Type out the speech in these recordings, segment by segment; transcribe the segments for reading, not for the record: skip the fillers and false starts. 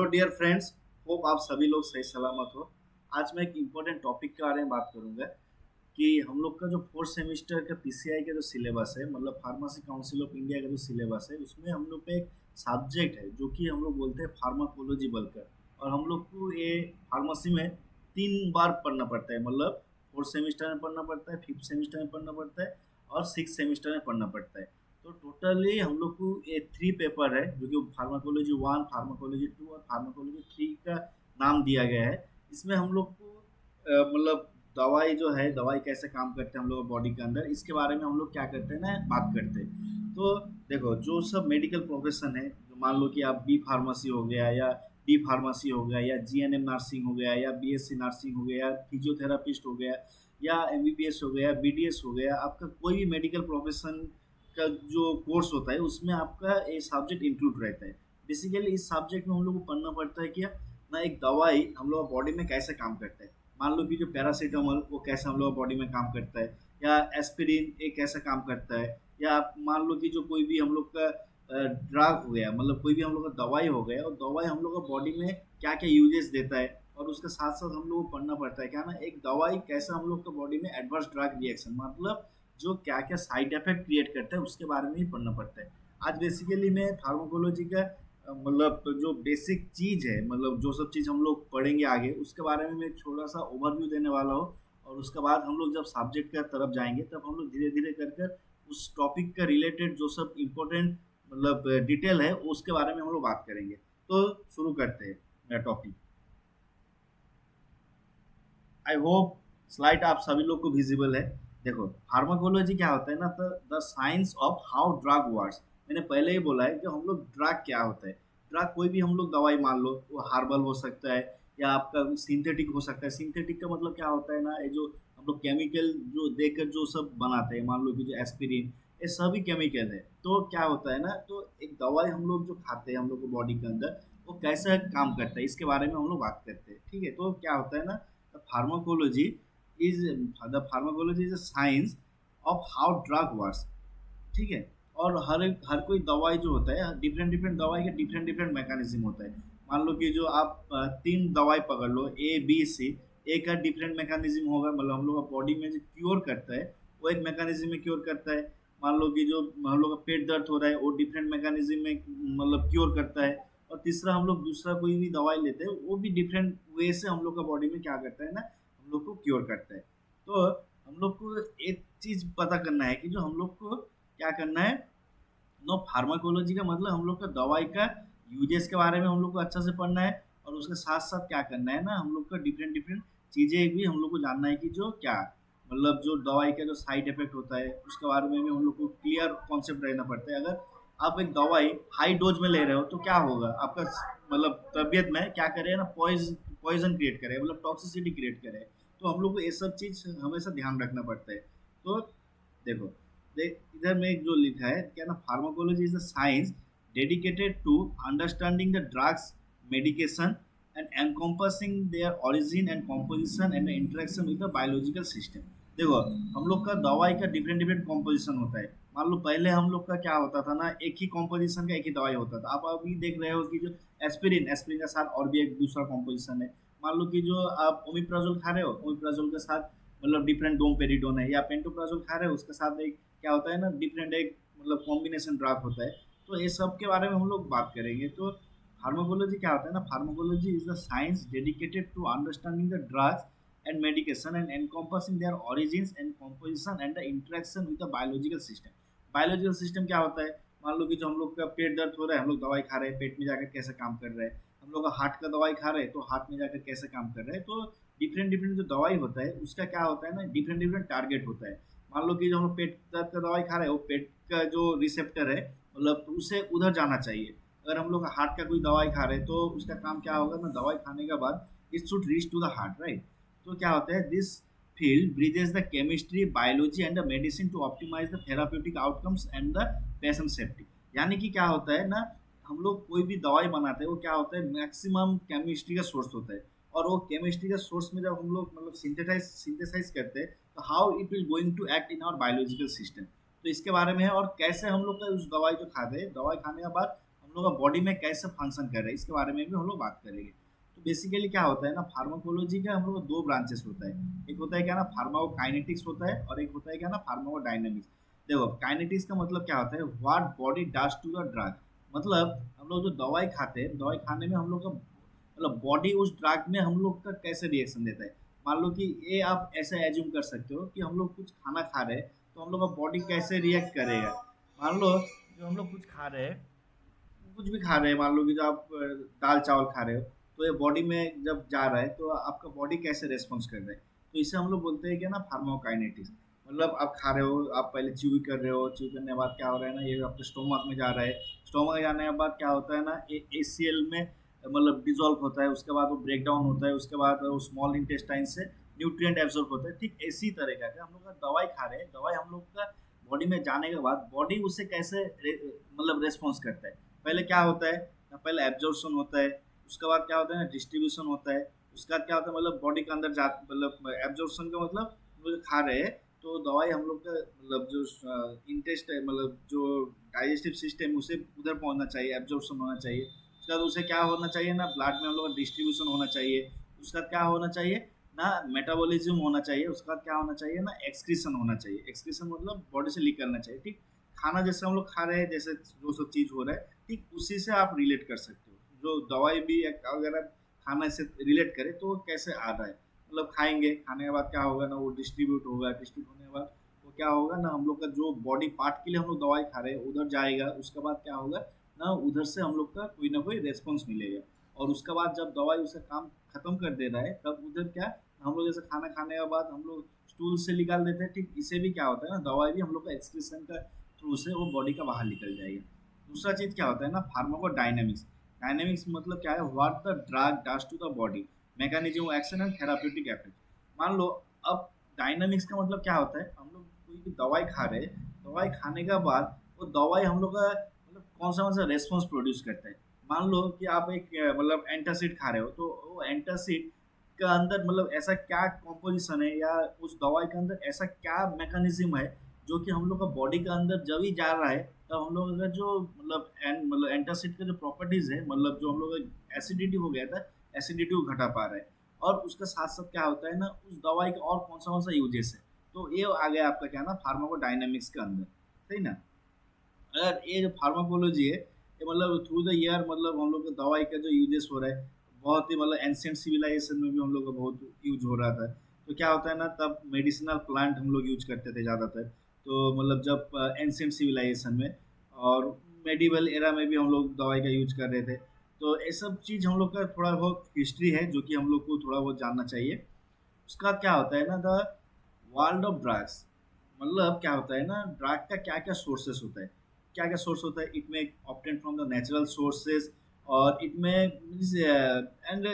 Hello dear friends. Hope आप सभी लोग सही सलामत हो। आज मैं एक इम्पोर्टेंट टॉपिक के बारे में बात करूंगा कि हम लोग का जो फोर्थ सेमेस्टर का पीसीआई का जो सिलेबस है, मतलब फार्मेसी काउंसिल ऑफ इंडिया का जो सिलेबस है, उसमें हम लोग का एक सब्जेक्ट है जो कि हम लोग बोलते हैं फार्माकोलॉजी बनकर। और हम लोग को ये फार्मेसी में 3 बार पढ़ना पड़ता है, मतलब फोर्थ सेमेस्टर में पढ़ना पड़ता है, फिफ्थ सेमेस्टर में पढ़ना पड़ता है और सिक्स सेमेस्टर में पढ़ना पड़ता है। तो टोटली हम लोग को ये 3 पेपर है जो कि फार्माकोलॉजी 1, फार्माकोलॉजी 2 और फार्माकोलॉजी 3 का नाम दिया गया है। इसमें हम लोग को मतलब दवाई जो है, दवाई कैसे काम करते हैं हम लोग बॉडी के अंदर, इसके बारे में हम लोग क्या करते हैं ना, बात करते हैं। तो देखो, जो सब मेडिकल प्रोफेशन है, जो मान लो कि आप बी फार्मेसी हो गया या डी फार्मेसी हो गया या जीएनएम नर्सिंग हो गया या बीएससी नर्सिंग हो गया या फिजियोथेरापिस्ट हो गया या एमबीबीएस हो गया, बीडीएस हो गया, आपका कोई भी मेडिकल प्रोफेशन का जो कोर्स होता है उसमें आपका ये सब्जेक्ट इंक्लूड रहता है। बेसिकली इस सब्जेक्ट में हम लोग को पढ़ना पड़ता है कि ना एक दवाई हम लोग बॉडी में कैसे काम करता है। मान लो कि जो पैरासीटामोल वो कैसे हम लोग बॉडी में काम करता है, या एस्पिरिन ये कैसे काम करता है, या आप मान लो कि जो कोई भी हम लोग का ड्रग हो गया, मतलब कोई भी हम लोग का दवाई हो गया, और दवाई हम लोग का बॉडी में क्या क्या यूजेस देता है। और उसके साथ साथ हम लोग को पढ़ना पड़ता है क्या ना, एक दवाई कैसे हम लोग का बॉडी में एडवर्स ड्रग रिएक्शन, मतलब जो क्या क्या साइड इफेक्ट क्रिएट करता है उसके बारे में ही पढ़ना पड़ता है। आज बेसिकली मैं फार्माकोलॉजी का मतलब जो बेसिक चीज़ है, मतलब जो सब चीज़ हम लोग पढ़ेंगे आगे, उसके बारे में मैं थोड़ा सा ओवरव्यू देने वाला हूँ। और उसके बाद हम लोग जब सब्जेक्ट का तरफ जाएंगे तब हम लोग धीरे धीरे कर कर उस टॉपिक का रिलेटेड जो सब इम्पोर्टेंट मतलब डिटेल है उसके बारे में हम लोग बात करेंगे। तो शुरू करते हैं मेरा टॉपिक। आई होप स्लाइड आप सभी लोग को विजिबल है। देखो, फार्माकोलॉजी क्या होता है ना, तो the science of how drug works. मैंने पहले ही बोला है कि हम लोग ड्रग क्या होता है। ड्रग कोई भी हम लोग दवाई, मान लो वो हार्बल हो सकता है या आपका सिंथेटिक हो सकता है। सिंथेटिक का मतलब क्या होता है ना, ये जो हम लोग केमिकल जो देकर जो सब बनाते हैं, मान लो कि जो एस्पिरिन, ये सभी केमिकल है। तो क्या होता है ना, तो एक दवाई हम लोग जो खाते हैं हम लोग को बॉडी के अंदर, वो कैसा काम करता है इसके बारे में हम लोग बात करते हैं। ठीक है, तो क्या होता है ना, pharmacology is the pharmacology is a science of how drug works। ठीक है। और हर कोई दवाई जो होता है, डिफरेंट डिफरेंट दवाई का डिफरेंट डिफरेंट मैकेनिज्म होता है। मान लो कि जो आप 3 दवाई पकड़ लो, ए बी सी, ए का डिफरेंट मैकेनिज्म होगा, मतलब हम लोग का बॉडी में जो क्योर करता है वो एक मैकेनिज्म में क्योर करता है। मान लो कि जो हम लोग का पेट दर्द हो रहा है वो डिफरेंट मैकेनिज्म में मतलब क्योर करता है। और तीसरा, हम लोग दूसरा कोई भी दवाई लेते हैं वो भी डिफरेंट वे से हम लोग का बॉडी में क्या करता है ना, हम लोग को क्योर करता है। तो हम लोग को एक चीज पता करना है कि जो हम लोग को क्या करना है, नो फार्माकोलॉजी का मतलब हम लोग का दवाई का यूजेस के बारे में हम लोग को अच्छा से पढ़ना है। और उसके साथ साथ क्या करना है ना, हम लोग का डिफरेंट डिफरेंट चीजें भी हम लोग को जानना है कि जो क्या, मतलब जो दवाई का जो साइड इफेक्ट होता है उसके बारे में भी हम लोग को क्लियर कॉन्सेप्ट रहना पड़ता है। अगर आप एक दवाई हाई डोज में ले रहे हो तो क्या होगा आपका, मतलब तबीयत में क्या करे ना, पॉइजन क्रिएट करे, मतलब टॉक्सिसिटी क्रिएट करे। तो हम लोग को ये सब चीज हमेशा ध्यान रखना पड़ता है। तो देखो, इधर में एक जो लिखा है क्या ना, pharmacology is the science dedicated to understanding the drugs, medication and encompassing their origin and composition and interaction with the biological system. देखो, हम लोग का दवाई का डिफरेंट डिफरेंट कॉम्पोजिशन होता है। मान लो पहले हम लोग का क्या होता था ना, एक ही कॉम्पोजिशन का एक ही दवाई होता था। आप अभी देख रहे हो कि जो एस्पिरिन, एस्पिरिन के साथ और भी एक दूसरा कॉम्पोजिशन है। मान लो कि जो आप ओमिप्राजोल खा रहे हो, ओमिप्राजोल के साथ मतलब डिफरेंट डोमपेरिडोन है, या पेंटोप्राजोल खा रहे हो उसके साथ एक क्या होता है ना, डिफरेंट एक मतलब कॉम्बिनेशन ड्रग होता है। तो ये सब के बारे में हम लोग बात करेंगे। तो फार्माकोलॉजी क्या होता है ना, pharmacology is the science dedicated to understanding the drugs and medication and encompassing their origins and composition and the interaction with the biological system। Biological system क्या होता है, मान लो कि जो हम लोग का पेट दर्द हो रहा है, हम लोग दवाई खा रहे हैं, पेट में जाकर कैसे काम कर रहा है। हम लोग का हार्ट का दवाई खा रहे हैं तो हार्ट में जाकर कैसे काम कर रहे हैं। तो डिफरेंट डिफरेंट जो दवाई होता है उसका क्या होता है ना, डिफरेंट डिफरेंट टारगेट होता है। मान लो कि जो हम लोग पेट दर्द का दवाई खा रहे हैं, वो पेट का जो रिसेप्टर है, मतलब उसे उधर जाना चाहिए। अगर हम लोग हार्ट का कोई दवाई खा रहे हैं तो उसका काम क्या होगा ना, दवाई खाने के बाद it should reach to the heart, right. तो क्या होता है, this field bridges the chemistry, biology and the medicine to optimise the therapeutic outcomes and the patient safety. यानी कि क्या होता है ना, हम लोग कोई भी दवाई बनाते हैं वो क्या होता है, मैक्सिमम केमिस्ट्री का सोर्स होता है। और वो केमिस्ट्री का सोर्स में जब हम लोग मतलब सिंथेसाइज करते हैं तो how it will going to act in our biological system. तो इसके बारे में है, और कैसे हम लोग का उस दवाई जो खाते हैं, दवाई खाने के बाद हम लोग का बॉडी में कैसे फंक्शन कर रहे हैं, इसके बारे में भी हम लोग बात करेंगे। तो बेसिकली क्या होता है ना, फार्माकोलॉजी का हम लोग को दो ब्रांचेस होता है। एक होता है क्या ना फार्माकोकाइनेटिक्स होता है, और एक होता है क्या ना फार्माकोडायनेमिक्स। देखो काइनेटिक्स का मतलब क्या होता है, what body does to the drug. मतलब हम लोग जो दवाई खाते हैं, दवाई खाने में हम लोग का मतलब बॉडी उस ड्रग में हम लोग का कैसे रिएक्शन देता है। मान लो कि ये आप ऐसे एज्यूम कर सकते हो कि हम लोग कुछ खाना खा रहे हैं, तो हम लोग का बॉडी कैसे रिएक्ट करेगा। मान लो जो हम लोग कुछ खा रहे हैं, कुछ भी खा रहे हैं, मान लो कि जो आप दाल चावल खा रहे हो, तो ये बॉडी में जब जा रहा है तो आपका बॉडी कैसे रेस्पॉन्स कर रहा है। तो इसे हम लोग बोलते हैं कि ना फार्माकोकाइनेटिक्स। मतलब आप खा रहे हो, आप पहले च्यू कर रहे हो, च्यू करने के बाद क्या हो रहा है ना, ये आपके स्टोमक में जा रहा है। स्टोमक जाने के बाद क्या होता है ना, ये ACL में मतलब डिजोल्व होता है, उसके बाद वो ब्रेक डाउन होता है, उसके बाद वो स्मॉल इंटेस्टाइन से न्यूट्रिएंट एब्जॉर्ब होता है। ठीक इसी तरह का हम लोग का दवाई खा रहे हैं, दवाई हम लोग का बॉडी में जाने के बाद बॉडी उसे कैसे मतलब रेस्पॉन्स करता है। पहले क्या होता है ना, पहले एब्जॉर्प्शन होता है, उसके बाद क्या होता है ना डिस्ट्रीब्यूशन होता है, उसके बाद क्या होता है मतलब बॉडी के अंदर जा मतलब एब्जॉर्प्शन का मतलब जो खा रहे हैं, तो दवाई हम लोग का मतलब जो इंटेस्ट है, मतलब जो डाइजेस्टिव सिस्टम उसे उधर पहुंचना चाहिए, एब्जॉर्प्शन होना चाहिए। उसके बाद उसे क्या होना चाहिए ना, ब्लड में हम लोग का डिस्ट्रीब्यूशन होना चाहिए। उसके बाद क्या होना चाहिए ना, मेटाबॉलिज्म होना चाहिए। उसके बाद क्या होना चाहिए ना, एक्सक्रीशन होना चाहिए। एक्सक्रीशन मतलब बॉडी से लीक करना चाहिए। ठीक खाना जैसे हम लोग खा रहे हैं, जैसे जो सब चीज़ हो रहा है, ठीक उसी से आप रिलेट कर सकते हो। जो दवाई भी अगर आप खाना से रिलेट करें तो वो कैसे आ रहा है, मतलब खाएंगे, खाने के बाद क्या होगा ना, वो डिस्ट्रीब्यूट होगा, डिस्ट्रीब्यूट होने के बाद वो क्या होगा ना, हम लोग का जो बॉडी पार्ट के लिए हम लोग दवाई खा रहे हैं उधर जाएगा। उसके बाद क्या होगा ना, उधर से हम लोग का कोई ना कोई रेस्पॉन्स मिलेगा। और उसके बाद जब दवाई उसका काम खत्म कर दे रहा है, तब उधर क्या हम लोग जैसे खाना खाने के बाद हम लोग स्टूल से निकाल देते हैं। ठीक इसे भी क्या होता है ना, दवाई भी हम लोग का एक्सक्रीशन का थ्रू से वो बॉडी का बाहर निकल जाएगा। दूसरा चीज़ क्या होता है ना, फार्माकोडायनेमिक्स। डायनेमिक्स मतलब क्या है, what the drug does to the body, mechanism action and therapeutic effect. मान लो अब डायनेमिक्स का मतलब क्या होता है, हम लोग कोई भी दवाई खा रहे हैं, दवाई खाने के बाद वो दवाई हम लोग का मतलब कौन सा रेस्पॉन्स प्रोड्यूस करता है। मान लो कि आप एक मतलब एंटासिड खा रहे हो, तो वो एंटासिड का अंदर मतलब ऐसा क्या कॉम्पोजिशन है, या उस दवाई के अंदर ऐसा क्या मैकेनिज्म है जो कि हम लोग का बॉडी के अंदर जब ही जा रहा है, तब हम लोग का जो मतलब एंटासिड का जो प्रॉपर्टीज है, मतलब जो हम लोग एसिडिटी हो गया था, एसिडिटी को घटा पा रहा है। और उसके साथ साथ क्या होता है ना, उस दवाई का और कौन सा यूजेस है। तो ये आ गया आपका क्या ना फार्माकोडायनेमिक्स के अंदर, सही ना। अगर ये जो फार्माकोलॉजी है, ये मतलब थ्रू द ईयर मतलब हम लोग का दवाई का जो यूजेस हो रहा है, बहुत ही मतलब एंशियंट सिविलाइजेशन में भी हम लोग का बहुत यूज हो रहा था। तो क्या होता है ना, तब मेडिसिनल प्लांट हम लोग यूज करते थे ज़्यादातर। तो मतलब जब एंशियंट सिविलाइजेशन में और मेडिवल एरा में भी हम लोग दवाई का यूज कर रहे थे। तो ये सब चीज़ हम लोग का थोड़ा बहुत हिस्ट्री है जो कि हम लोग को थोड़ा बहुत जानना चाहिए। उसका क्या होता है ना, द वर्ल्ड ऑफ ड्रग्स। मतलब क्या होता है ना, ड्रग का क्या क्या सोर्सेस होता है, क्या क्या सोर्स होता है। It may obtain from the natural sources, और it may and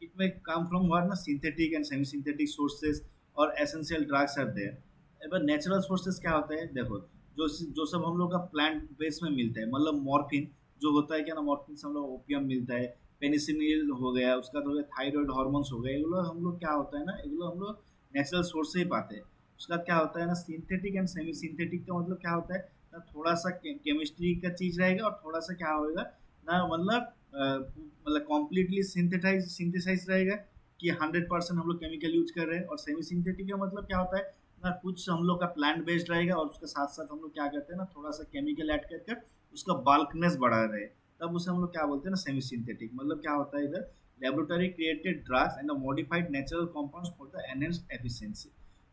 it may come from what ना synthetic and semi synthetic sources, और एसेंशियल ड्रग्स आर देयर। एबर नेचुरल सोर्सेज क्या होते हैं, देखो जो जो सब हम लोग का प्लांट बेस में मिलता है, मतलब मॉर्फिन जो होता है क्या ना, मॉर्फिन से हम लोग ओपियम मिलता है, पेनिसिलिन हो गया, उसका तो थायराइड हार्मोन्स हो गए, एগুলো हम लोग क्या होता है ना, एগুলো हम लोग नेचुरल सोर्स से ही पाते हैं। उसका क्या होता है ना, सिंथेटिक एंड सेमी सिंथेटिक का मतलब क्या होता है ना, थोड़ा सा केमिस्ट्री का चीज़ रहेगा, और थोड़ा सा क्या होगा ना, मतलब मतलब कॉम्प्लीटली सिंथेसाइज रहेगा कि 100% हम लोग केमिकल यूज कर रहे हैं। और सेमी सिंथेटिक का मतलब क्या होता है ना, कुछ हम लोग का प्लांट बेस्ड रहेगा, और उसके साथ साथ हम लोग क्या करते हैं ना, थोड़ा सा केमिकल ऐड कर कर उसका बाल्कनेस बढ़ा रहे हैं, तब उसे हम लोग क्या बोलते हैं ना, सेमी सिंथेटिक। मतलब क्या होता है इधर, laboratory created drugs and modified natural compounds for the enhanced efficiency.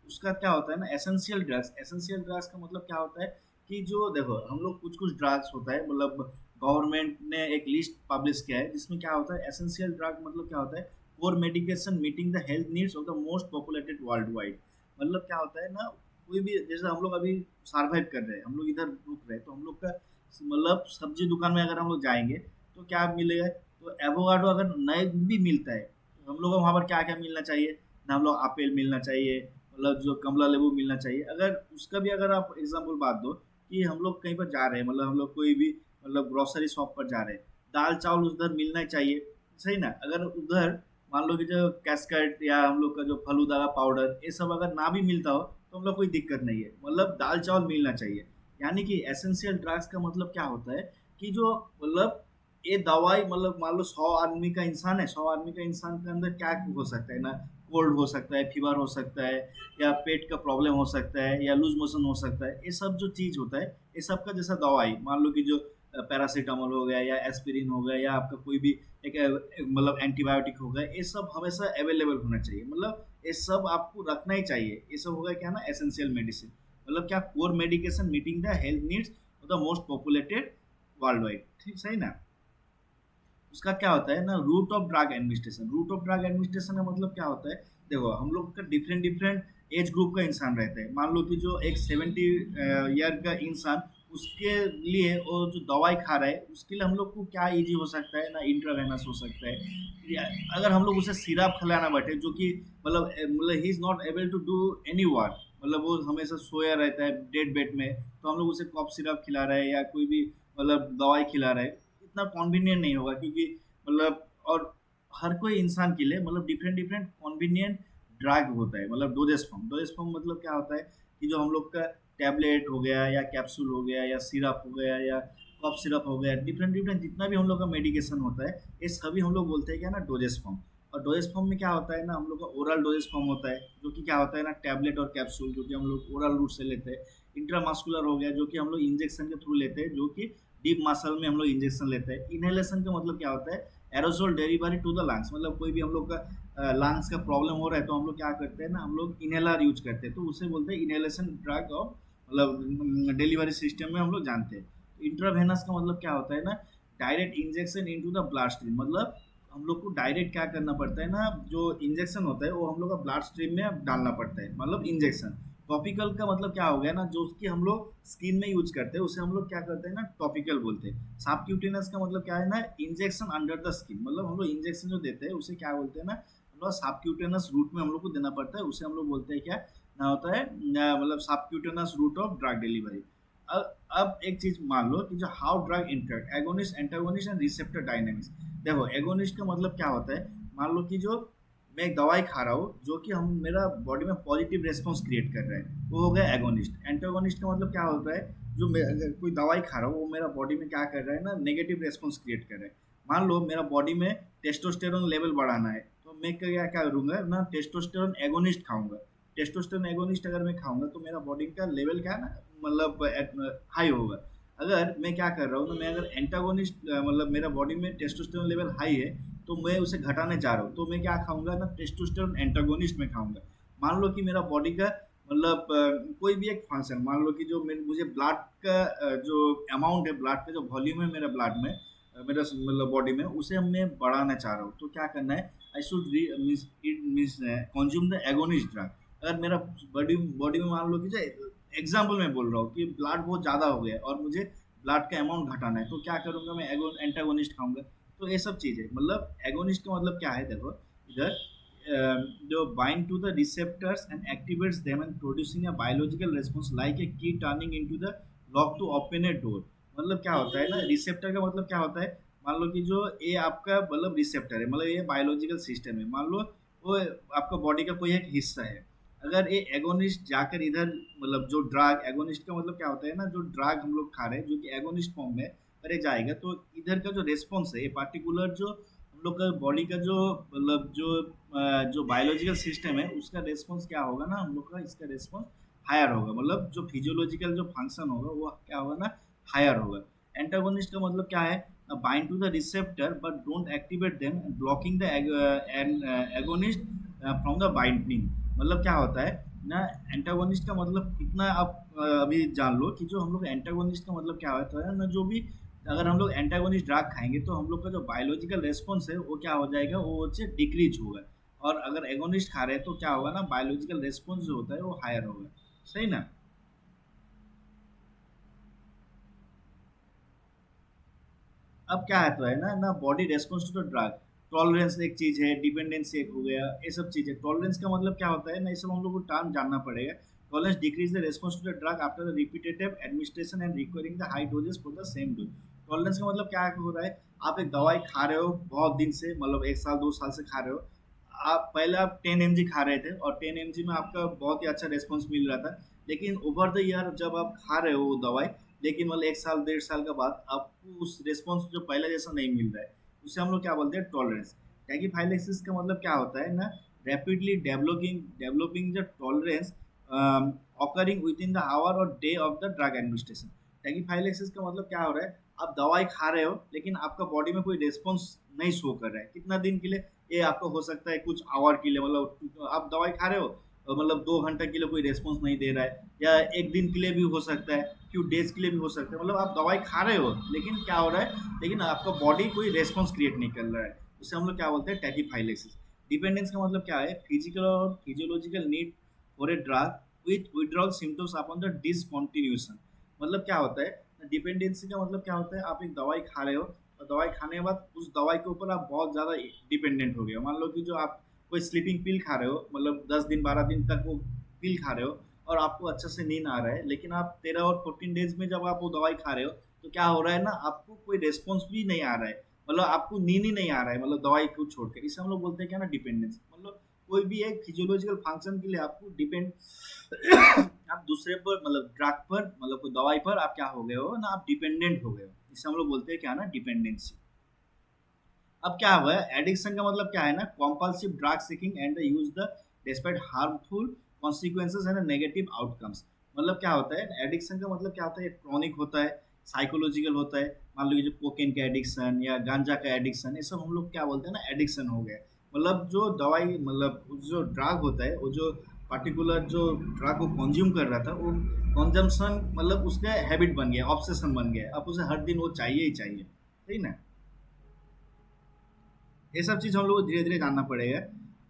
उसका क्या होता है ना, एसेंशियल ड्रग्स। एसेंशियल ड्रग्स का मतलब क्या होता है कि जो देखो हम लोग कुछ कुछ ड्रग्स होता है, मतलब गवर्नमेंट ने एक लिस्ट पब्लिश किया है जिसमें क्या होता है, एसेंशियल ड्रग मतलब क्या होता है, core medication meeting the health needs of the most populated world wide. मतलब क्या होता है ना, कोई भी जैसे हम लोग अभी सर्वाइव कर रहे हैं, हम लोग इधर रुक रहे हैं, तो हम लोग का मतलब सब्जी दुकान में अगर हम लोग जाएंगे तो क्या मिलेगा, तो एवोकाडो अगर नए भी मिलता है, तो हम लोग को वहाँ पर क्या क्या मिलना चाहिए ना, हम लोग एप्पल मिलना चाहिए, मतलब जो कमला लेबू मिलना चाहिए। अगर उसका भी अगर आप एग्जाम्पल बात दो कि हम लोग कहीं पर जा रहे हैं, मतलब हम लोग कोई भी मतलब ग्रोसरी शॉप पर जा रहे हैं, दाल चावल उधर मिलना चाहिए, सही ना। अगर उधर मान लो कि जो कैस्कट या हम लोग का जो फलूदा का पाउडर ये सब अगर ना भी मिलता हो, तो हम लोग कोई दिक्कत नहीं है, मतलब दाल चावल मिलना चाहिए। यानी कि एसेंशियल ड्रग्स का मतलब क्या होता है कि जो मतलब ये दवाई मतलब मान लो 100 आदमी का इंसान है, 100 आदमी का इंसान के अंदर क्या हो सकता है ना, कोल्ड हो सकता है, फीवर हो सकता है, या पेट का प्रॉब्लम हो सकता है, या लूज मोशन हो सकता है। ये सब जो चीज़ होता है, ये सब का जैसा दवाई मान लो कि जो पैरासीटामोल हो गया या एस्पिरिन हो गया या आपका कोई भी मतलब एंटीबायोटिक हो गया, ये सब हमेशा अवेलेबल होना चाहिए। मतलब ये सब आपको रखना ही चाहिए। ये सब हो गया क्या ना, एसेंशियल मेडिसिन, मतलब क्या, core medication meeting the health needs of the most populated world wide. ठीक, सही ना। उसका क्या होता है ना, route of drug administration. Route of drug administration का मतलब क्या होता है, देखो हम लोग का डिफरेंट डिफरेंट एज ग्रुप का इंसान रहता है। मान लो कि जो एक 70 ईयर का इंसान, उसके लिए वो जो दवाई खा रहा है उसके लिए हम लोग को क्या इजी हो सकता है ना, इंट्रावेनस हो सकता है। या अगर हम लोग उसे सिरप खिलाना बैठे, जो कि मतलब he is not able to do any work, मतलब वो हमेशा सोया रहता है डेड बेड में, तो हम लोग उसे कॉफ सिरप खिला रहे हैं या कोई भी मतलब दवाई खिला रहे हैं, इतना कॉन्वीनियंट नहीं होगा। क्योंकि मतलब और हर कोई इंसान के लिए मतलब डिफरेंट डिफरेंट कॉन्वीनियंट ड्रग होता है, मतलब डोजेस फॉर्म मतलब क्या होता है कि जो हम लोग का टैबलेट हो गया या कैप्सूल हो गया या सिरप हो गया या कफ सिरप हो गया, डिफरेंट डिफरेंट जितना भी हम लोग का मेडिकेशन होता है, ये सभी हम लोग बोलते हैं क्या ना, डोजेस फॉर्म। और डोजेस फॉर्म में क्या होता है ना, हम लोग का ओरल डोजेस फॉर्म होता है, जो कि क्या होता है ना, टैबलेट और कैप्सूल, जो कि हम लोग ओरल रूट से लेते हैं। इंट्रामस्कुलर हो गया, जो कि हम लोग इंजेक्शन के थ्रू लेते हैं, जो कि डीप मसल में हम लोग इंजेक्शन लेते हैं। इनहेलेशन का मतलब क्या होता है, aerosol delivery to the lungs, मतलब कोई भी हम लोग का लंग्स का प्रॉब्लम हो रहा है, तो हम लोग क्या करते हैं ना, हम लोग इनहेलर यूज करते हैं, तो उसे बोलते हैं इनहेलेशन ड्रग ऑफ, मतलब डिलीवरी सिस्टम में हम लोग जानते हैं। इंट्रावेनस का मतलब क्या होता है ना, direct injection into the blood stream, मतलब हम लोग को डायरेक्ट क्या करना पड़ता है ना, जो इंजेक्शन होता है वो हम लोग का ब्लड स्ट्रीम में डालना पड़ता है, मतलब इंजेक्शन। टॉपिकल का मतलब क्या हो गया ना, जो उसकी हम लोग स्किन में यूज करते हैं उसे हम लोग क्या करते हैं ना, टॉपिकल बोलते हैं। सबक्यूटेनियस का मतलब क्या है ना, इंजेक्शन अंडर द स्किन, मतलब हम लोग इंजेक्शन जो देते हैं उसे क्या बोलते हैं ना, हम लोग सबक्यूटेनियस रूट में हम लोग को देना पड़ता है, उसे हम लोग बोलते हैं क्या ना, होता है मतलब subcutaneous route of drug delivery. अब एक चीज मान लो कि जो how drug interact, agonist, antagonist and receptor dynamics. देखो एगोनिस्ट का मतलब क्या होता है, मान लो कि जो मैं एक दवाई खा रहा हूँ जो कि हम मेरा बॉडी में पॉजिटिव रेस्पॉन्स क्रिएट कर रहा है, वो हो गया एगोनिस्ट। एंटागोनिस्ट का मतलब क्या होता है, जो मैं अगर कोई दवाई खा रहा हूँ वो मेरा बॉडी में क्या कर रहा है ना, नेगेटिव रेस्पॉन्स क्रिएट कर रहा है। मान लो मेरा बॉडी में टेस्टोस्टेरोन लेवल बढ़ाना है, तो मैं क्या क्या करूँगा ना, टेस्टोस्टेरोन एगोनिस्ट खाऊंगा। टेस्टोस्टेरोन एगोनिस्ट अगर मैं खाऊंगा तो मेरा बॉडी का लेवल क्या है ना, मतलब हाई होगा। अगर मैं क्या कर रहा हूँ ना, मैं अगर एंटागोनिस्ट मतलब मेरा बॉडी में टेस्टोस्टेरोन लेवल हाई है, तो मैं उसे घटाने चाह रहा हूँ, तो मैं क्या खाऊंगा ना, टेस्टोस्टेरोन एंटागोनिस्ट में खाऊंगा। मान लो कि मेरा बॉडी का मतलब कोई भी एक फंक्शन, मान लो कि जो मुझे ब्लड का जो अमाउंट है, ब्लड का जो वॉल्यूम है मेरा ब्लड में, मेरा मतलब बॉडी में, उसे मैं बढ़ाना चाह रहा हूँ, तो क्या करना है, I should means consume the agonist drug. अगर मेरा बॉडी बॉडी में मान लो कि जो एग्जाम्पल मैं बोल रहा हूँ कि ब्लड बहुत ज़्यादा हो गया है और मुझे ब्लड का अमाउंट घटाना है, तो क्या करूँगा, मैं एंटागोनिस्ट खाऊंगा। तो ये सब चीज़ है, मतलब एगोनिस्ट का मतलब क्या है, देखो इधर जो bind to the receptors and activates them and producing a biological response like a key turning into the lock to open a door. मतलब क्या होता है ना, रिसेप्टर का मतलब क्या होता है, मान लो कि जो ये आपका मतलब रिसेप्टर है, मतलब ये बायोलॉजिकल सिस्टम है, मान लो वो आपका बॉडी का कोई एक हिस्सा है। अगर ये एगोनिस्ट जाकर इधर, मतलब जो ड्रग, एगोनिस्ट का मतलब क्या होता है ना, जो ड्रग हम लोग खा रहे हैं जो कि एगोनिस्ट फॉर्म में करे जाएगा, तो इधर का जो रेस्पॉन्स है, ये पार्टिकुलर जो हम लोग का बॉडी का जो मतलब जो बायोलॉजिकल सिस्टम है उसका रेस्पॉन्स क्या होगा ना, हम लोग का इसका रेस्पॉन्स हायर होगा, मतलब जो फिजियोलॉजिकल जो फंक्शन होगा वो क्या होगा ना, हायर होगा। एंटागोनिस्ट का मतलब क्या है, bind to the receptor but don't activate them, blocking the agonist from the binding. मतलब क्या होता है ना, एंटागोनिस्ट का मतलब इतना आप अभी जान लो कि जो हम लोग एंटागोनिस्ट का मतलब क्या होता है ना, जो भी अगर हम लोग एंटागोनिस्ट ड्रग खाएंगे तो हम लोग का जो बायोलॉजिकल रेस्पॉन्स है वो क्या हो जाएगा, वो अच्छे डिक्रीज होगा। और अगर एगोनिस्ट खा रहे हैं तो क्या होगा ना, बायोलॉजिकल रेस्पॉन्स जो होता है वो हायर होगा। सही ना। अब क्या है, तो है ना ना body response to the drug, tolerance एक चीज है, डिपेंडेंसी एक हो गया, ये सब चीज है। टॉलरेंस का मतलब क्या होता है ना, ये सब हम लोग को टर्म जानना पड़ेगा। Tolerance decrease the response to the drug after the repetitive administration and requiring the high doses for the same dose. Tolerance का मतलब क्या हो रहा है, आप एक दवाई खा रहे हो बहुत दिन से, मतलब 1 साल 2 साल से खा रहे हो। आप पहले आप 10 mg खा रहे थे और 10 mg में आपका बहुत ही अच्छा रेस्पॉन्स मिल रहा था, लेकिन ओवर द ईयर जब आप खा रहे हो वो दवाई, लेकिन मतलब 1 साल 1.5 साल के बाद आपको उस रिस्पॉन्स जो पहले जैसा नहीं मिल रहा है, उसे हम लोग क्या बोलते हैं, टॉलरेंस। टैकीफाइलेक्सिस का मतलब क्या होता है ना, rapidly developing developing the tolerance occurring within the hour और day of the drug administration. Tachyphylaxis का मतलब क्या हो रहा है, आप दवाई खा रहे हो लेकिन आपका बॉडी में कोई रिस्पॉन्स नहीं शो कर रहा है, कितना दिन के लिए, ये आपको हो सकता है कुछ आवर के लिए, मतलब आप दवाई खा रहे हो मतलब 2 घंटे के लिए कोई रेस्पॉन्स नहीं दे रहा है, या एक दिन के लिए भी हो सकता है, फ्यू डेज के लिए भी हो सकता है, मतलब आप दवाई खा रहे हो लेकिन क्या हो रहा है, लेकिन आपका बॉडी कोई रेस्पॉन्स क्रिएट नहीं कर रहा है, उसे हम लोग क्या बोलते हैं, टैकीफाइलेक्सिस। डिपेंडेंस का मतलब क्या है, फिजिकल और physiological need for a drug with withdrawal symptoms upon the discontinuation. मतलब क्या होता है डिपेंडेंसी का, मतलब क्या होता है, आप एक दवाई खा रहे हो और दवाई खाने के बाद उस दवाई के ऊपर आप बहुत ज़्यादा डिपेंडेंट हो गए हो। मान लो कि जो आप कोई स्लीपिंग पिल खा रहे हो, मतलब 10 दिन 12 दिन तक वो पिल खा रहे हो और आपको अच्छे से नींद आ रहा है, लेकिन आप 13 और 14 डेज में जब आप वो दवाई खा रहे हो तो क्या हो रहा है ना, आपको कोई रेस्पॉन्स भी नहीं आ रहा है, मतलब आपको नींद ही नहीं आ रहा है, मतलब दवाई को छोड़कर। इसे हम लोग बोलते हैं क्या ना, डिपेंडेंस। मतलब कोई भी एक फिजियोलॉजिकल फंक्शन के लिए आपको डिपेंड आप दूसरे पर, मतलब ड्रग पर, मतलब कोई दवाई पर आप क्या हो गए हो ना, आप डिपेंडेंट हो गए हो, इसे हम लोग बोलते हैं क्या ना, डिपेंडेंसी। अब क्या हुआ है, एडिक्शन का मतलब क्या है ना, compulsive drug seeking and the use the despite harmful consequences and negative outcomes. मतलब क्या होता है एडिक्शन का, मतलब क्या होता है, क्रॉनिक होता है, साइकोलॉजिकल होता है। मान लो जो कोकेन का एडिक्शन या गांजा का एडिक्शन, ये सब हम लोग क्या बोलते हैं ना, एडिक्शन हो गया। मतलब जो दवाई, मतलब जो ड्रग होता है, वो जो पर्टिकुलर जो ड्रग को कंज्यूम कर रहा था, वो कंजम्पशन मतलब उसका हैबिट बन गया, ऑब्सेशन बन गया, अब उसे हर दिन वो चाहिए ही चाहिए, सही ना। ये सब चीज़ हम लोग को धीरे धीरे जानना पड़ेगा।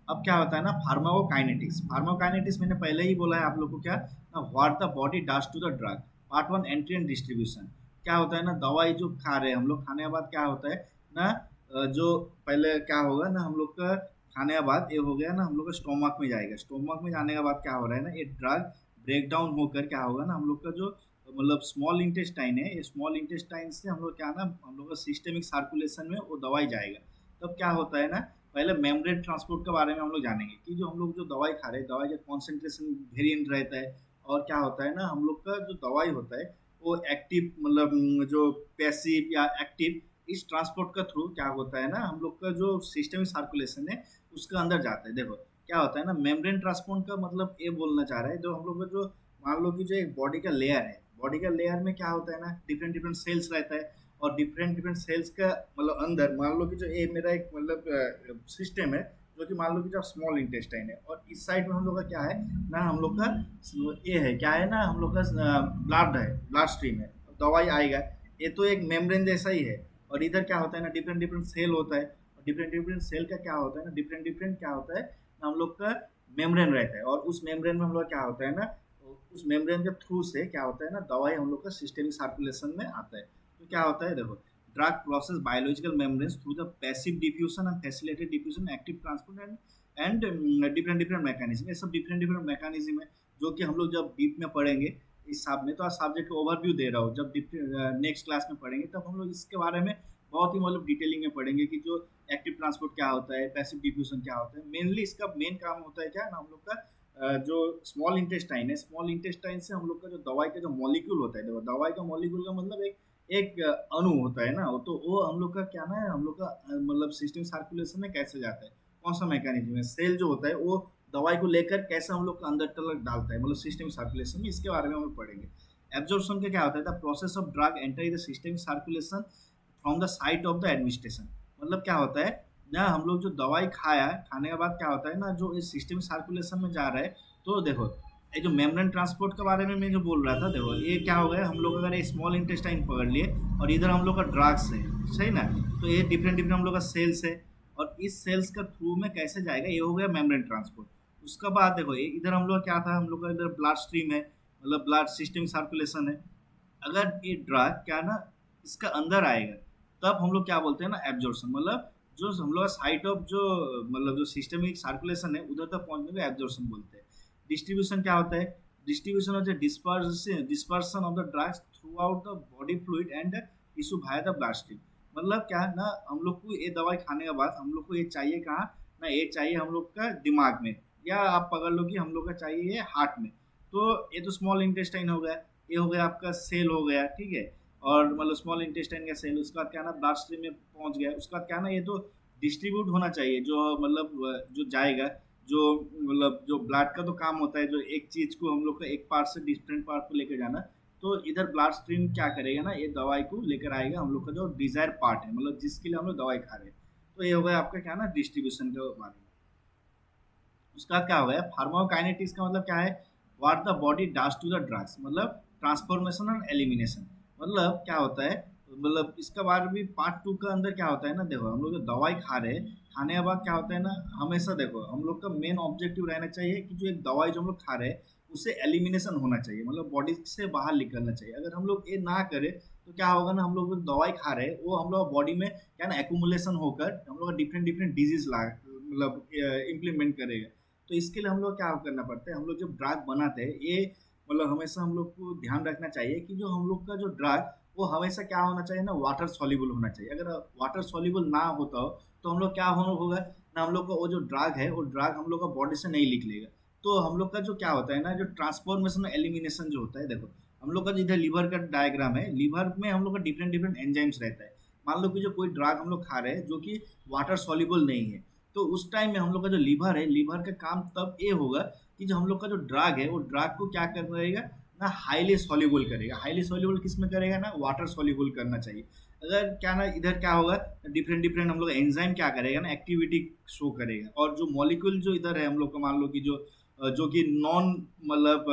अब क्या होता है ना, फार्माकोकाइनेटिक्स। फार्माकोकाइनेटिक्स मैंने पहले ही बोला है आप लोग को, क्या ना, what the body does to the drug. Part one, entry and distribution. क्या होता है ना, दवाई जो खा रहे हैं हम लोग, खाने के बाद क्या होता है ना, जो पहले क्या होगा ना, हम लोग का खाने के बाद ये हो गया ना, हम लोग का स्टोमक में जाएगा। स्टोमक में जाने के बाद क्या हो रहा है ना, ये ड्रग ब्रेक डाउन होकर क्या होगा ना, हम लोग का जो मतलब स्मॉल इंटेस्टाइन है, ये स्मॉल इंटेस्टाइन से हम लोग क्या ना, हम लोग का सिस्टेमिक सर्कुलेशन में वो दवाई जाएगा। तब क्या होता है ना, पहले मेम्ब्रेन ट्रांसपोर्ट के बारे में हम लोग जानेंगे कि जो हम लोग जो दवाई खा रहे हैं, दवाई का कॉन्सेंट्रेशन वेरिएंट रहता है। और क्या होता है ना, हम लोग का जो दवाई होता है वो एक्टिव, मतलब जो पैसिव या एक्टिव, इस ट्रांसपोर्ट का थ्रू क्या होता है ना, हम लोग का जो सिस्टम सर्कुलेशन है उसके अंदर जाता है। देखो क्या होता है ना, मेम्ब्रेन ट्रांसपोर्ट का मतलब ये बोलना चाह रहा है, जो हम लोग का जो, मान लो कि जो एक बॉडी का लेयर है, बॉडी का लेयर में क्या होता है ना, डिफरेंट डिफरेंट सेल्स रहता है, और डिफरेंट डिफरेंट सेल्स का मतलब अंदर, मान लो कि जो ये मेरा एक मतलब सिस्टम है, जो कि मान लो कि जो स्मॉल इंटेस्टाइन है, और इस साइड में हम लोग का क्या है ना, हम लोग का ये है, क्या है ना, हम लोग का ब्लड है, ब्लड स्ट्रीम है, दवाई आएगा। ये तो एक मेम्ब्रेन जैसा ही है। और इधर क्या होता है ना, डिफरेंट डिफरेंट सेल होता है, और डिफरेंट डिफरेंट सेल का क्या होता है ना, डिफरेंट डिफरेंट क्या होता है ना, हम लोग का मेम्ब्रेन रहता है, और उस मेम्ब्रेन में हम लोग क्या होता है ना, उस मेम्ब्रेन के थ्रू से क्या होता है ना, दवाई हम लोग का सिस्टमिक सर्कुलेशन में आता है। तो क्या होता है, देखो, drug process biological membranes through the passive diffusion and facilitated diffusion, active transport and different different mechanism. ये सब डिफरेंट डिफरेंट मैकेनिज्म है, जो कि हम लोग जब डीप में पढ़ेंगे इस साहब में, तो आज सब्जेक्ट का ओवरव्यू दे रहा हूँ, जब नेक्स्ट क्लास में पढ़ेंगे तब हम लोग इसके बारे में बहुत ही मतलब डिटेलिंग में पढ़ेंगे कि जो एक्टिव ट्रांसपोर्ट क्या होता है, पैसिव डिफ्यूजन क्या होता है। मेनली इसका मेन काम होता है क्या ना, हम लोग का जो स्मॉल इंटेस्टाइन है, स्मॉल इंटेस्टाइन से हम लोग का जो दवाई का जो मॉलिक्यूल होता है, देखो दवाई का मॉलिक्यूल का मतलब एक एक अणु होता है ना, तो वो हम लोग का क्या ना है, हम लोग का मतलब सिस्टम सर्कुलेशन में कैसे जाता है, कौन सा मैकेनिज्म है, सेल जो होता है वो दवाई को लेकर कैसे हम लोग का अंदर तक डालता है, मतलब सिस्टम सर्कुलेशन में, इसके बारे में हम लोग पढ़ेंगे। एब्जॉर्प्शन का क्या होता है, the process of drug enter the system circulation from the site of the administration. मतलब क्या होता है ना, हम लोग जो दवाई खाया, खाने के बाद क्या होता है ना, जो इस सिस्टम सर्कुलेशन में जा रहा है, तो देखो ये जो मेम्ब्रेन ट्रांसपोर्ट के बारे में मैं जो बोल रहा था, देखो ये क्या हो गया, हम लोग अगर स्मॉल इंटेस्टाइन पकड़ लिए और इधर हम लोग का ड्रग्स है, सही ना, तो ये डिफरेंट डिफरेंट हम लोग का सेल्स है, और इस सेल्स का थ्रू में कैसे जाएगा, ये हो गया मेम्ब्रेन ट्रांसपोर्ट। उसके बाद देखो इधर हम लोग क्या था, हम लोग का इधर ब्लड स्ट्रीम है, मतलब ब्लड सिस्टम सर्कुलेशन है। अगर ये ड्रग क्या ना इसका अंदर आएगा, तब हम लोग क्या बोलते हैं ना, एब्जॉर्प्शन। मतलब जो हम लोग साइट ऑफ जो, मतलब जो सिस्टमिक सर्कुलेशन है उधर तक पहुंचने को एब्जॉर्प्शन बोलते हैं। डिस्ट्रीब्यूशन क्या होता है, distribution of the dispersion of the drugs through out the body fluid and tissue via the blood stream. मतलब क्या है ना, हम लोग को ये दवाई खाने के बाद हम लोग को ये चाहिए कहाँ ना, ये चाहिए हम लोग का दिमाग में, या आप पकड़ लो कि हम लोग का चाहिए ये हार्ट में। तो ये तो स्मॉल इंटेस्टाइन हो गया। ये हो गया आपका सेल हो गया, ठीक है। और मतलब स्मॉल इंटेस्टाइन का सेल, उसके बाद क्या ना ब्लड स्ट्रीम में पहुंच गया, उसके बाद क्या ना ये तो डिस्ट्रीब्यूट होना चाहिए, जो मतलब जो जाएगा, जो मतलब जो ब्लड का तो काम होता है, जो एक चीज को हम लोग का एक पार्ट से डिफरेंट पार्ट को लेकर जाना। तो इधर ब्लड स्ट्रीम क्या करेगा ना, ये दवाई को लेकर आएगा हम लोग का जो डिजायर पार्ट है, मतलब जिसके लिए हम लोग दवाई खा रहे हैं। तो ये हो गया आपका क्या ना डिस्ट्रीब्यूशन के बारे में। उसका क्या हो गया फार्माकोकाइनेटिक्स का मतलब क्या है, what the body does to the drugs, मतलब ट्रांसफॉर्मेशन और एलिमिनेशन। मतलब क्या होता है, मतलब इसका बारे में पार्ट 2 का अंदर क्या होता है ना, देखो हम लोग जो दवाई खा रहे हैं, खाने के बाद क्या होता है ना, हमेशा देखो हम लोग का मेन ऑब्जेक्टिव रहना चाहिए कि जो एक दवाई जो हम लोग खा रहे हैं उससे एलिमिनेशन होना चाहिए, मतलब बॉडी से बाहर निकलना चाहिए। अगर हम लोग ये ना करें तो क्या होगा ना, हम लोग जो दवाई खा रहे हैं वो हम लोग बॉडी में क्या ना एक्यूमुलेशन होकर हम लोग डिफरेंट डिफरेंट डिजीज ला मतलब इम्प्लीमेंट करेगा। तो इसके लिए हम लोग क्या करना पड़ता है, हम लोग जब ड्रग बनाते हैं ये मतलब हमेशा हम लोग को ध्यान रखना चाहिए कि जो हम लोग का जो ड्रग वो हमेशा क्या होना चाहिए ना, वाटर सॉल्युबल होना चाहिए। अगर वाटर सॉल्युबल ना होता हो तो हम लोग क्या होगा ना, हम लोग का वो जो ड्रग है वो ड्रग हम लोग का बॉडी से नहीं निकलेगा। तो हम लोग का जो क्या होता है ना, जो ट्रांसफॉर्मेशन एलिमिनेशन जो होता है, देखो हम लोग का जो इधर लीवर का डायग्राम है, लीवर में हम लोग का डिफरेंट डिफरेंट एंजाइम्स रहता है। मान लो कि जो कोई ड्रग हम लोग खा रहे हैं जो कि वाटर सॉल्युबल नहीं है, तो उस टाइम में हम लोग का जो लीवर है, लीवर का काम तब ये होगा कि जो हम लोग का जो ड्रग है वो ड्रग को क्या कर रहेगा ना, हाईली सॉल्युबल करेगा। हाईली सॉल्युबल किस में करेगा ना, वाटर सॉल्युबल करना चाहिए। अगर क्या ना इधर क्या होगा, डिफरेंट डिफरेंट हम लोग एंजाइम क्या करेगा ना, एक्टिविटी शो करेगा। और जो मॉलिक्यूल जो इधर है हम लोग का, मान लो कि जो कि नॉन मतलब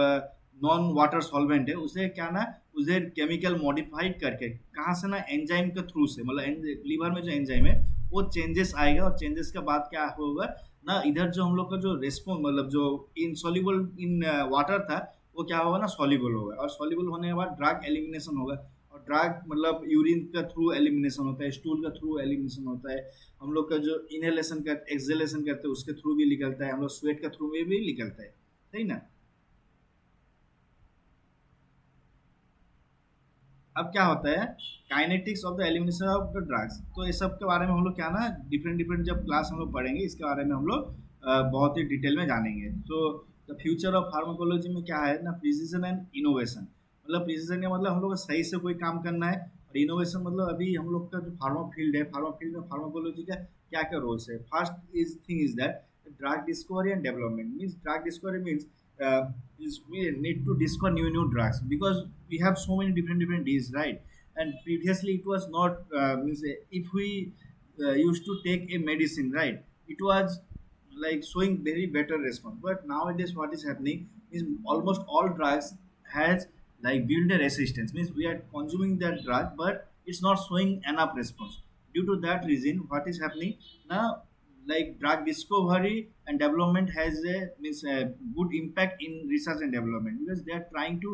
नॉन वाटर सॉल्वेंट है, उसे क्या ना उसे केमिकल मॉडिफाइड करके कहाँ से ना एंजाइम के थ्रू से, मतलब लीवर में जो एंजाइम है वो चेंजेस आएगा, और चेंजेस के बाद क्या होगा ना, इधर जो हम लोग का जो रेस्पॉन्स मतलब जो इनसॉल्युबल इन वाटर था वो क्या होगा ना, सॉल्युबल होगा। और सॉल्युबल होने के बाद ड्रग एलिमिनेशन होगा। और ड्रग मतलब यूरिन का थ्रू एलिमिनेशन होता है, स्टूल का थ्रू एलिमिनेशन होता है, हम लोग का जो इनहेलेशन का एक्सहेलेशन करते हैं उसके थ्रू भी निकलता है, हम लोग स्वेट का थ्रू में भी निकलता है, सही ना। अब क्या होता है kinetics of the elimination of the drugs, तो ये सब के बारे में हम लोग क्या ना डिफरेंट डिफरेंट जब क्लास हम लोग पढ़ेंगे इसके बारे में हम लोग बहुत ही डिटेल में जानेंगे। तो द फ्यूचर ऑफ फार्माकोलॉजी में क्या है ना, प्रिसिजन एंड इनोवेशन। मतलब प्रिसिजन का मतलब हम लोग को सही से कोई काम करना है, और इनोवेशन मतलब अभी हम लोग का जो फार्मा फील्ड है, फार्मा फील्ड में फार्माकोलॉजी का क्या क्या रोल्स है। First is thing is that drug discovery and development. Means drug discovery means is we need to discover new drugs, because we have so many different diseases, right? And previously it was not means if we used to take a medicine, right, it was like showing very better response. But nowadays what is happening is almost all drugs has like build a resistance, means we are consuming that drug but it's not showing enough response. Due to that reason what is happening now, like drug discovery and development has a means a good impact in research and development, because they are trying to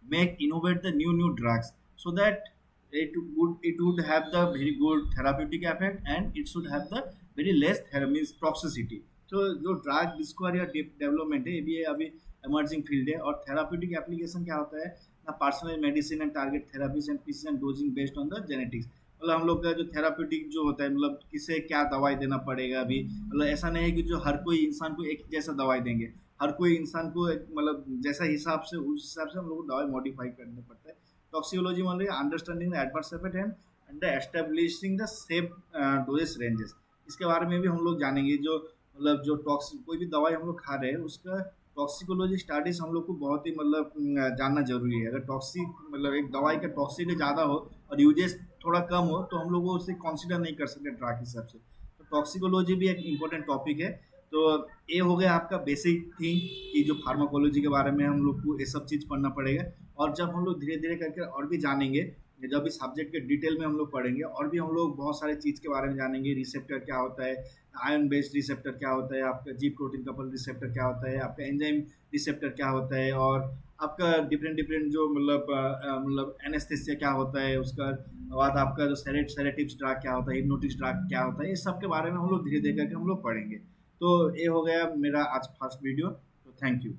make innovate the new drugs, so that it would have the very good therapeutic effect, and it should have the very less means toxicity. तो जो drug discovery और development है ये भी अभी emerging field है। और therapeutic application क्या होता है ना, personal medicine and target therapies and precision dosing based on the genetics. मतलब हम लोग का जो थेराप्यूटिक जो होता है, मतलब किसे क्या दवाई देना पड़ेगा अभी, मतलब ऐसा नहीं है कि जो हर कोई इंसान को एक जैसा दवाई देंगे, हर कोई इंसान को मतलब जैसा हिसाब से उस हिसाब से हम लोग को दवाई मॉडिफाई करना पड़ता है। टॉक्सिकोलॉजी मतलब understanding the adverse effect and the establishing the safe doses ranges. इसके बारे में भी हम लोग जानेंगे। जो मतलब जो कोई भी दवाई हम लोग खा रहे हैं उसका टॉक्सिकोलॉजी स्टडीज हम लोग को बहुत ही मतलब जानना जरूरी है। अगर टॉक्सिक मतलब एक दवाई का टॉक्सिक ज़्यादा हो और यूजेस थोड़ा कम हो तो हम लोग वो उसे कंसिडर नहीं कर सकते ड्रग के हिसाब से। तो टॉक्सिकोलॉजी भी एक इम्पोर्टेंट टॉपिक है। तो ये हो गया आपका बेसिक थिंग कि जो फार्माकोलॉजी के बारे में हम लोग को ये सब चीज़ पढ़ना पड़ेगा। और जब हम लोग धीरे धीरे करके और भी जानेंगे, जब इस सब्जेक्ट के डिटेल में हम लोग पढ़ेंगे और भी हम लोग बहुत सारे चीज़ के बारे में जानेंगे। रिसेप्टर क्या होता है, आयन बेस्ड रिसेप्टर क्या होता है, आपका जी प्रोटीन कपल रिसेप्टर क्या होता है, आपका एंजाइम रिसेप्टर क्या होता है, और आपका डिफरेंट डिफरेंट जो मतलब एनेस्थेसिया क्या होता है, उसका बाद आपका जो सेरेटिव्स ड्रग क्या होता है, हिप्नोटिक्स ड्रग क्या होता है, इस सब के बारे में हम लोग धीरे धीरे करके हम लोग पढ़ेंगे। तो ये हो गया मेरा आज फर्स्ट वीडियो। तो थैंक यू।